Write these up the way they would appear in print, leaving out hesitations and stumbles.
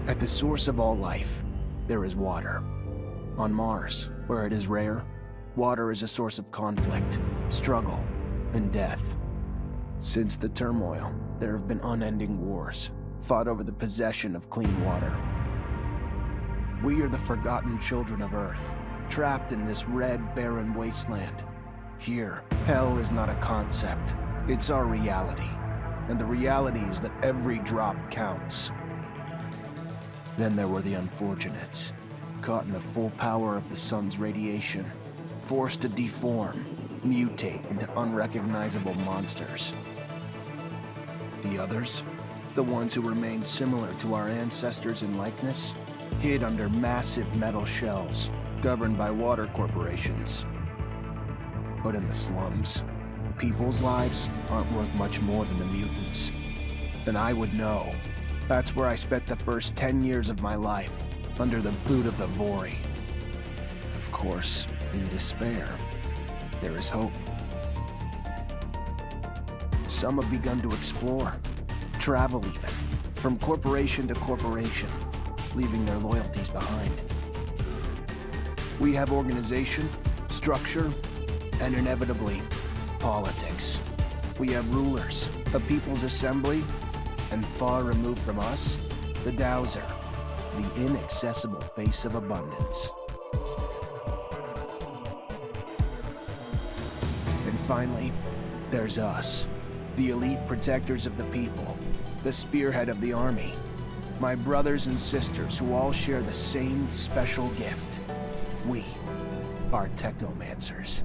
At the source of all life, there is water. On Mars, where it is rare, water is a source of conflict, struggle, and death. Since the turmoil, there have been unending wars, fought over the possession of clean water. We are the forgotten children of Earth, trapped in this red, barren wasteland. Here, hell is not a concept, it's our reality. And the reality is that every drop counts. Then there were the unfortunates, caught in the full power of the sun's radiation, forced to deform, mutate into unrecognizable monsters. The others, the ones who remained similar to our ancestors in likeness, hid under massive metal shells, governed by water corporations. But in the slums, people's lives aren't worth much more than the mutants. And I would know. That's where I spent the first 10 years of my life, under the boot of the Vori. Of course, in despair, there is hope. Some have begun to explore, travel even, from corporation to corporation, leaving their loyalties behind. We have organization, structure, and inevitably, politics. We have rulers, a people's assembly, and far removed from us, the Dowser, the inaccessible face of abundance. And finally, there's us, the elite protectors of the people, the spearhead of the army, my brothers and sisters who all share the same special gift. We are Technomancers.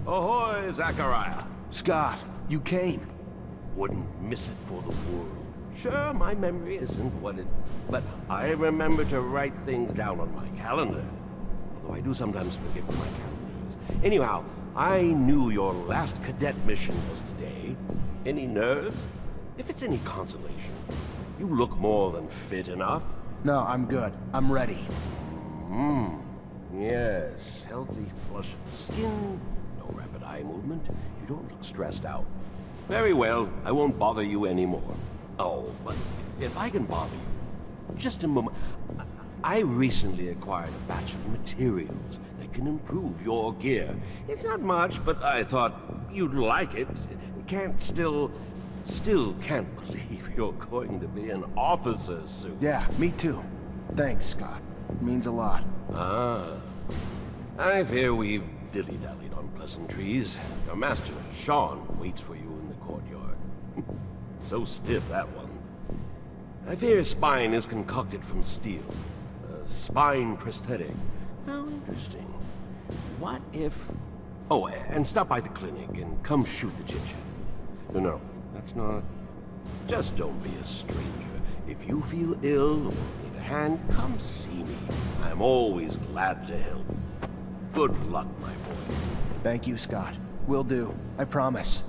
Ahoy, Zachariah. Scott, you came. Wouldn't miss it for the world. Sure, my memory isn't what it... But I remember to write things down on my calendar. Although I do sometimes forget what my calendar is. Anyhow, I knew your last cadet mission was today. Any nerves? If it's any consolation, you look more than fit enough. No, I'm good. I'm ready. Yes, healthy flush of the skin, no rapid eye movement. You don't look stressed out. Very well, I won't bother you anymore. Oh, but if I can bother you, just a moment. I recently acquired a batch of materials that can improve your gear. It's not much, but I thought you'd like it. Still can't believe you're going to be an officer soon. Yeah, me too. Thanks, Scott. Means a lot. Ah. I fear we've dilly-dallied on pleasantries. Your master, Sean, waits for you in the courtyard. So stiff, that one. I fear his spine is concocted from steel. A spine prosthetic. How interesting. What if... Oh, and stop by the clinic and come shoot the chit-chat. No, that's not... Just don't be a stranger. If you feel ill or need a hand, come see me. I'm always glad to help. Good luck, my boy. Thank you, Scott. Will do. I promise.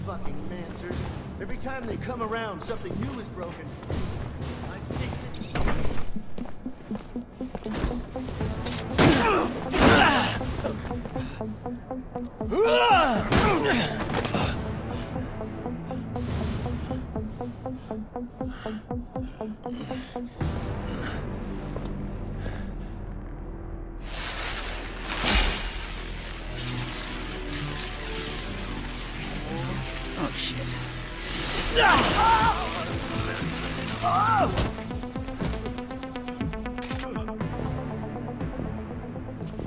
Fucking Mancers. Every time they come around, something new is broken. I fix it. Oh, shit.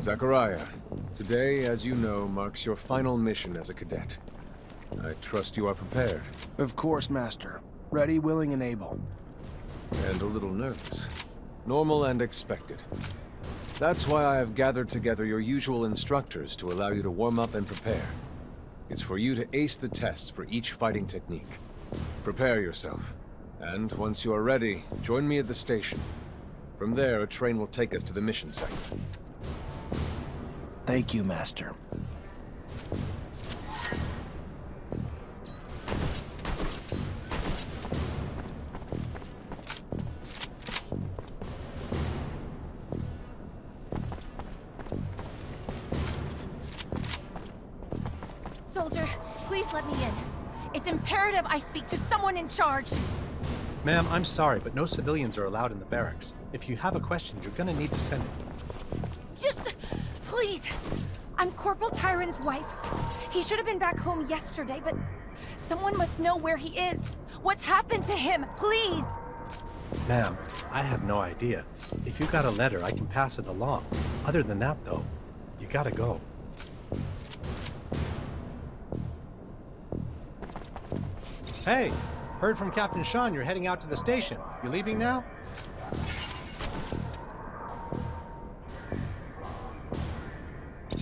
Zachariah, today, as you know, marks your final mission as a cadet. I trust you are prepared. Of course, Master. Ready, willing, and able. And a little nervous. Normal and expected. That's why I have gathered together your usual instructors to allow you to warm up and prepare. It's for you to ace the tests for each fighting technique. Prepare yourself. And once you are ready, join me at the station. From there, a train will take us to the mission site. Thank you, Master. Soldier, please let me in. It's imperative I speak to someone in charge. Ma'am, I'm sorry, but no civilians are allowed in the barracks. If you have a question, you're gonna need to send it. Just, please. I'm Corporal Tyron's wife. He should have been back home yesterday, but someone must know where he is. What's happened to him? Please. Ma'am, I have no idea. If you got a letter, I can pass it along. Other than that, though, you gotta go. Hey, heard from Captain Sean you're heading out to the station. You leaving now?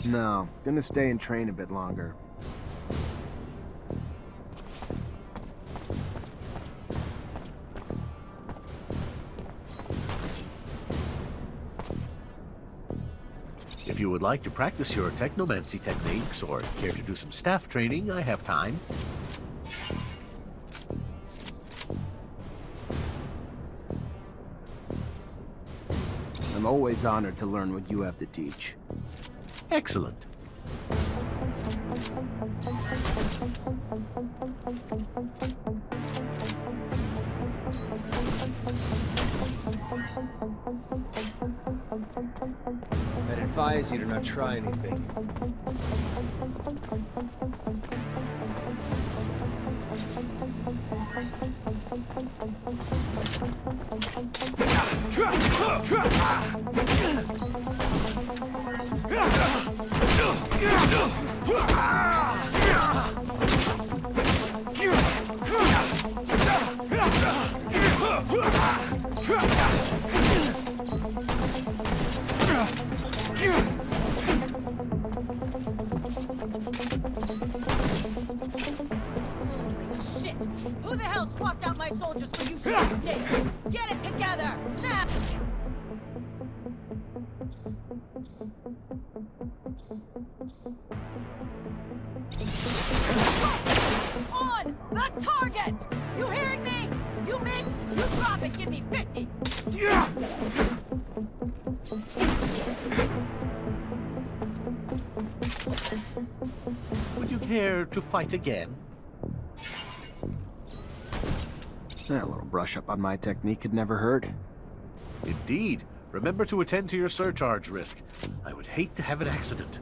No, gonna stay and train a bit longer. If you would like to practice your technomancy techniques or care to do some staff training, I have time. I'm I'm always honored to learn what you have to teach. Excellent. I'd advise you to not try anything. Shit! Who the hell swapped out my soldiers for you shit? Get it together! Now! On the target! You hearing me? You miss, you drop it, give me 50! Would you care to fight again? That little brush up on my technique had never hurt. Indeed. Remember to attend to your surcharge risk. I would hate to have an accident.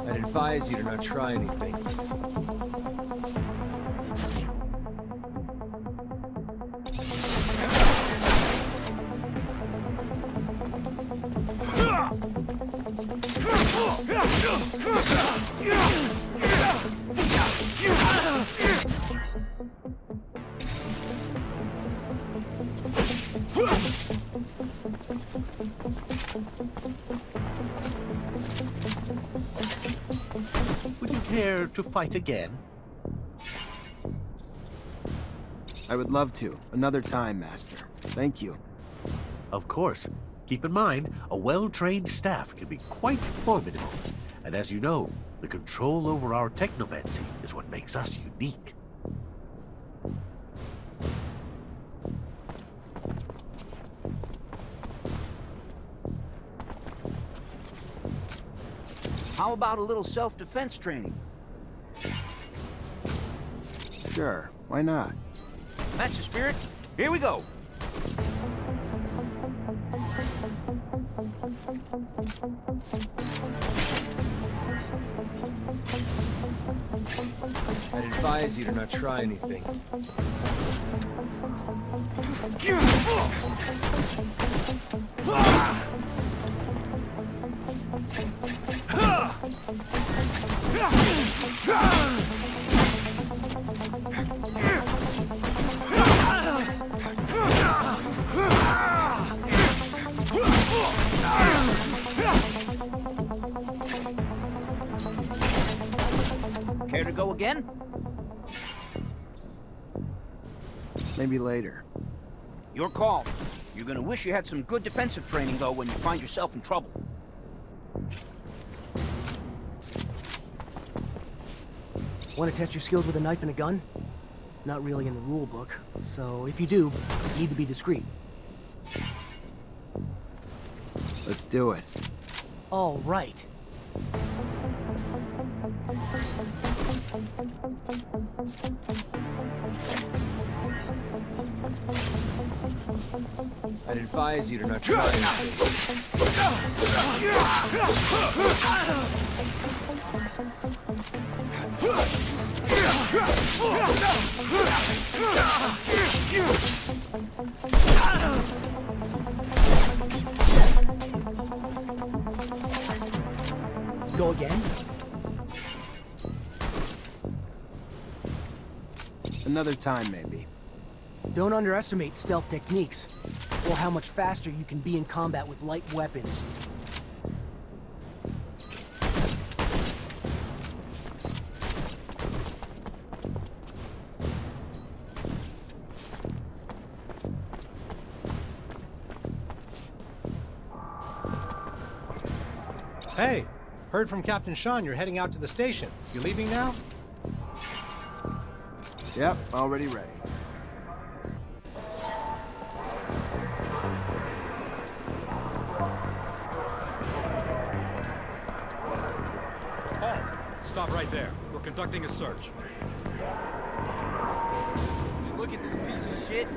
I'd advise you to not try anything. Would you care to fight again? I would love to. Another time, Master. Thank you. Of course. Keep in mind, a well-trained staff can be quite formidable. And as you know, the control over our technomancy is what makes us unique. How about a little self-defense training? Sure, why not? That's the spirit. Here we go. I'd advise you to not try anything. Care to go again? Maybe later. Your call. You're gonna wish you had some good defensive training, though, when you find yourself in trouble. Want to test your skills with a knife and a gun? Not really in the rule book, so if you do, you need to be discreet. Let's do it. All right. I'd advise you to not try and... Go again? Another time, maybe. Don't underestimate stealth techniques, or how much faster you can be in combat with light weapons. Hey, heard from Captain Sean you're heading out to the station. You leaving now? Yep, already ready. Halt! Stop right there. We're conducting a search. Look at this piece of shit.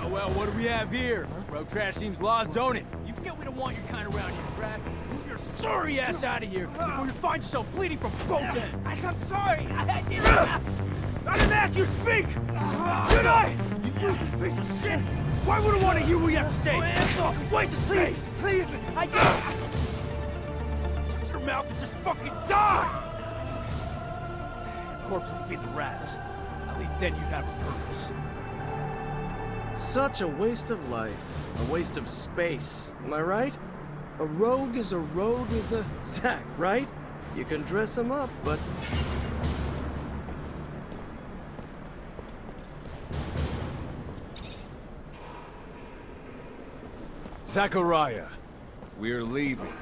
Well, what do we have here? Road trash seems lost, don't it? You forget we don't want your kind around here, Trav. Move your sorry ass out of here before you find yourself bleeding from both ends. I'm sorry. I didn't ask you to speak! Did I? You useless piece of shit! Why would I want to hear what you have to say? Waste of space! Please! I did! Shut your mouth and just fucking die! Corpse will feed the rats. At least then you'd have a purpose. Such a waste of life. A waste of space. Am I right? A rogue is a Zach, right? You can dress him up, but... Zachariah, we're leaving.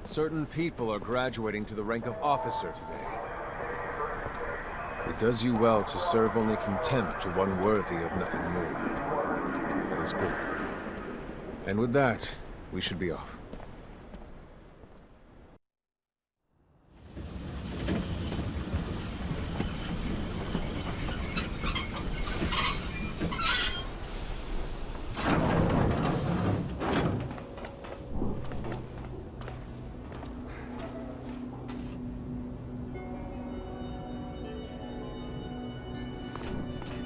Certain people are graduating to the rank of officer today. It does you well to serve only contempt to one worthy of nothing more. That is good. And with that, we should be off.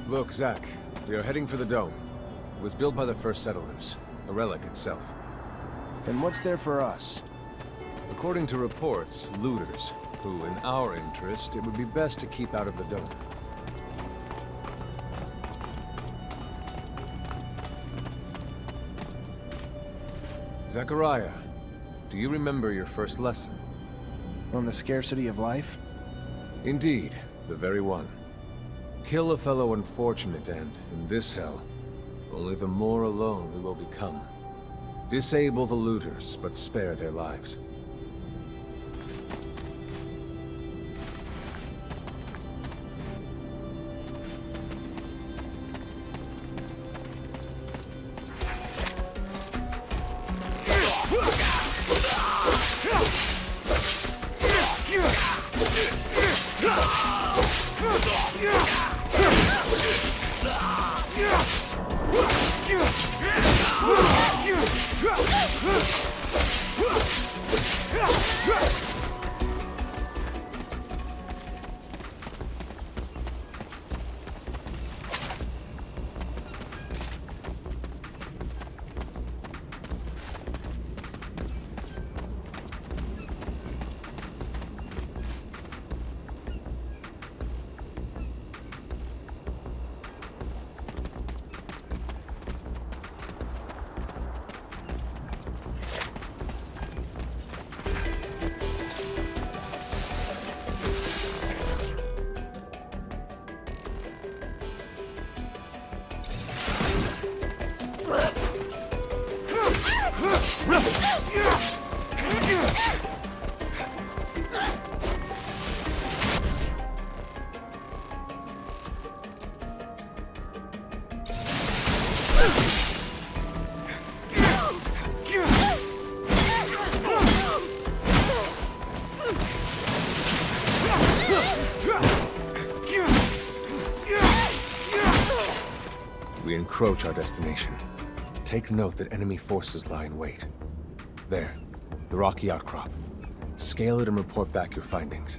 Look, Zach, we are heading for the dome. It was built by the first settlers, a relic itself. And what's there for us? According to reports, looters, who, in our interest, it would be best to keep out of the dome. Zachariah, do you remember your first lesson? On the scarcity of life? Indeed, the very one. Kill a fellow unfortunate and, in this hell, only the more alone we will become. Disable the looters, but spare their lives. We encroach our destination. Take note that enemy forces lie in wait. There, the rocky outcrop. Scale it and report back your findings.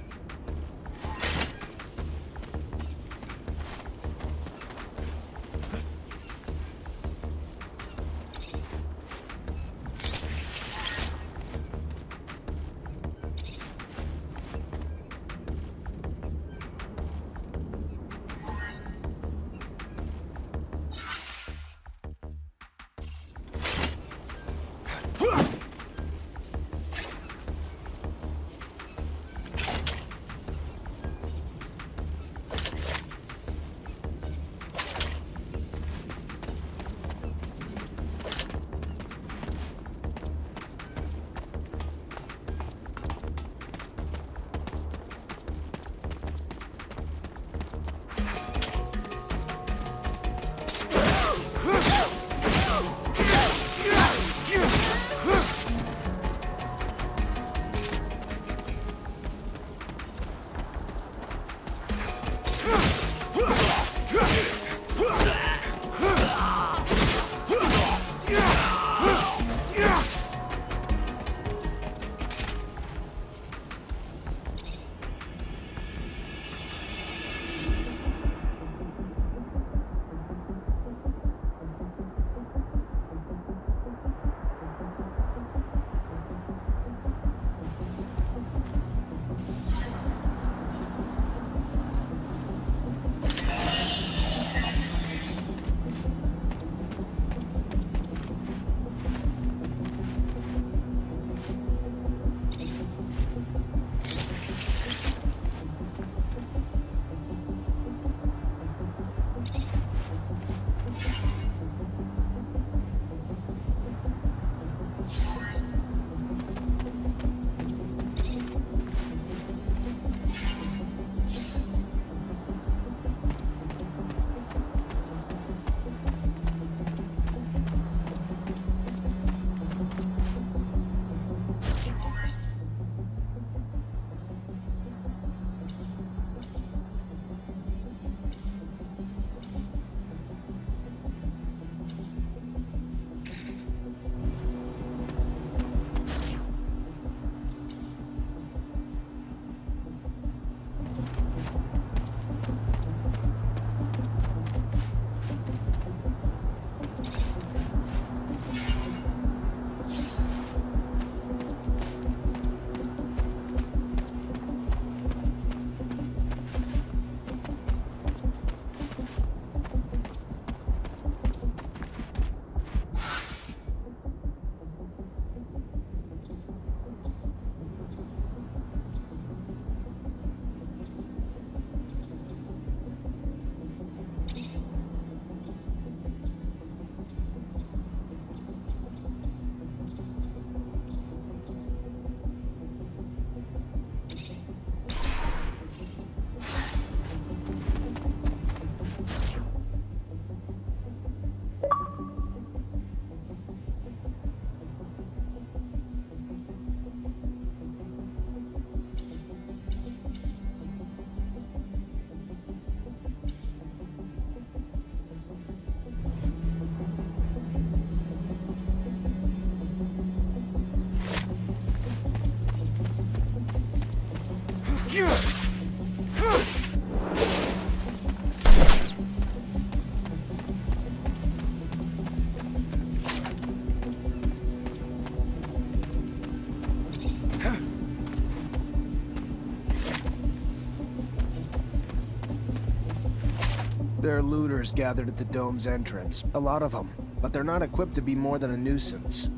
There are looters gathered at the dome's entrance. A lot of them. But they're not equipped to be more than a nuisance.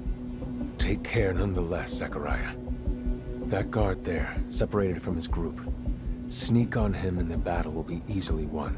Take care nonetheless, Zachariah. That guard there, separated from his group. Sneak on him and the battle will be easily won.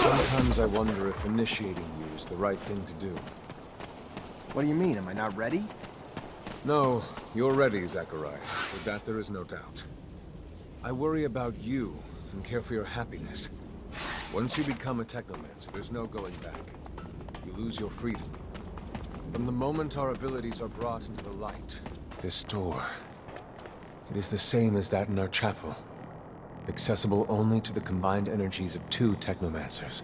Sometimes I wonder if initiating you is the right thing to do. What do you mean? Am I not ready? No, you're ready, Zachariah. With that, there is no doubt. I worry about you and care for your happiness. Once you become a Technomancer, there's no going back. You lose your freedom. From the moment our abilities are brought into the light, this door, it is the same as that in our chapel. Accessible only to the combined energies of two Technomancers.